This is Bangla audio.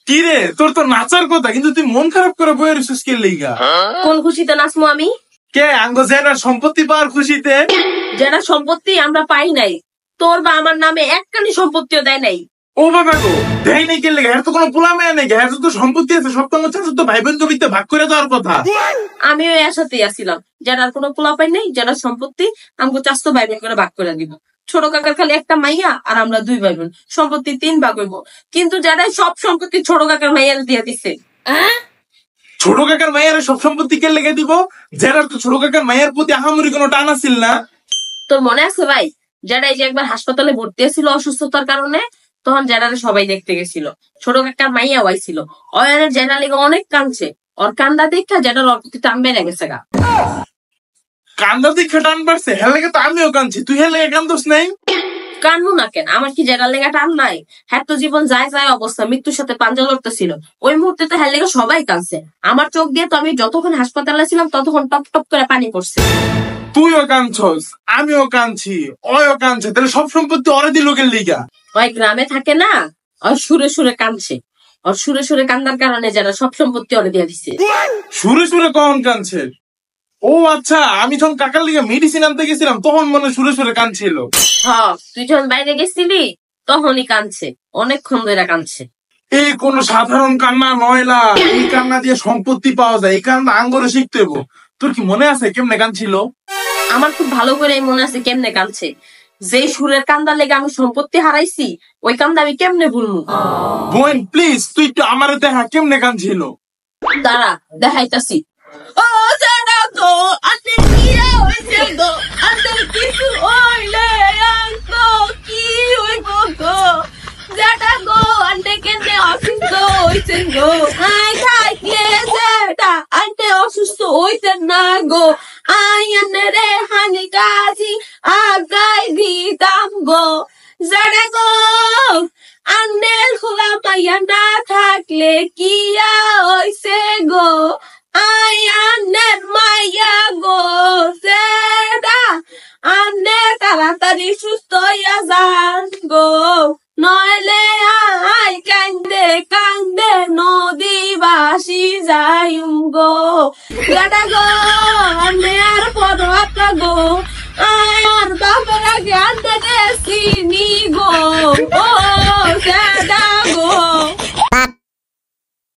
কি রে, তোর তো নাচার কথা, কিন্তু তুই মন খারাপ করে বয়ে রেছিস কে লিগা? কোন খুশিতে নাচবো আমি? কে আঙ্গ জেনার সম্পত্তি পাওয়ার খুশিতে? যারা সম্পত্তি আমরা পাই নাই, তোর বা আমার নামে একখানি সম্পত্তিও দেয় নাই। ও বাবা গো, দেয় নাই কে লিগা? এর তো কোনো পোলা মেয়ে নেই, এর তো সম্পত্তি আছে, সব তো তো ভাই বোন কবিতে ভাগ করে দেওয়ার কথা। আমিও এর সাথেই আসছিলাম, যারা কোনো পোলা পাই নাই, যারা সম্পত্তি আমাকে চাস্তো ভাই বোন করে ভাগ করে দিব। ছোট কাকার খালি একটা মাইয়া আর আমরা 2 ভাই বোন, সম্পত্তি 3 ভাগ হইব। কিন্তু যারা সব সম্পত্তি ছোট কাকার মাইয়ার দিয়ে দিছে। ছোট কাকার মায়ের সব সম্পত্তি কে লেগে দিব? যারা তো ছোট কাকার মায়ের প্রতি আহামরি কোনো টান আছিল না। তোর মনে আছে ভাই, যারা এই যে একবার হাসপাতালে ভর্তি ছিল অসুস্থতার কারণে, তখন যারারে সবাই দেখতে গেছিল, ছোট কাকার মাইয়া আইছিল। অয়নের জেনার লিগে অনেক কাঁদছে, ওর কান্দা দেখা যেটার ওর প্রতি টান বেড়ে গেছে গা। কান্দা দেখে টান পারছে, হের লেগে তো আমিও কাঁদছি, তুই হের লেগে কান্দোস নাই? কান্দু না কেন, আমার কি জেনার লেগা টান নাই? হ্যাঁ, তো জীবন যায় যায় অবস্থা, মৃত্যুর সাথে পাঞ্জা লড়তেছিল, ওই মুহূর্তে তো হ্যাঁ লেগে সবাই কাঁদছে। আমার চোখ দিয়ে তো আমি যতক্ষণ হাসপাতালে ছিলাম ততক্ষণ টপ টপ করে পানি পড়ছে। তুইও কাঁদছস, আমিও কাঁদছি, ওইও কাঁদছে, তাহলে সব সম্পত্তি ওরে দিল কে লিগা? ওই গ্রামে থাকে না, ওর সুরে সুরে কাঁদছে, ওর সুরে সুরে কান্দার কারণে যারা সব সম্পত্তি ওরে দিয়ে দিচ্ছে। সুরে সুরে কখন কাঁদছে? ও আচ্ছা, আমি যখন কাকার লিগে মেডিসিন আনতে গেছিলাম তখন মনে সুরে সুরে কাঁদছিল। হ্যাঁ, তুই যখন বাইরে গেছিলি তখনই কাঁদছে, অনেকক্ষণ ধরে কাঁদছে। এই কোন সাধারণ কান্না নয় না, এই কান্না দিয়ে সম্পত্তি পাওয়া যায়, এই কান্না আঙ্গরে শিখতে হইব। তোর কি মনে আছে কেমনে কাঁদছিল? আমার খুব ভালো করে মনে আছে কেমনে কাঁদছে। যে সুরের কান্দা লেগে আমি সম্পত্তি হারাইছি, ওই কান্দা আমি কেমনে ভুলবো? বোন প্লিজ, তুই একটু আমার দেখা কেমনে কাঁদছিল। দাঁড়া, দেখাইতাছি। ও জানা তো আন্তে কি হইছে গো, আন্তে কিছু হইলে আঙ্কো কি হইব গো, জানা গো আন্তে কেনে অসুস্থ হইছে গো, আই থাকলে সেটা আন্তে অসুস্থ হইছে না গো, আই আনে রে হানি কাজি আগাই দিতাম গো, জানা গো আন্নের খোলা পাইয়া না থাকলে কি হইছে গো, আই আন্নের মাইয়া গো, সেটা আন্নে তাড়াতাড়ি সুস্থ হইয়া যান গো, নইলে আই কান্দে কান্দে নদী বাসি যাইম গো, সেটা গো আন্নে আর পদটা গো, আই আর বাপের আগে আনতে চিনি গো, ও সেটা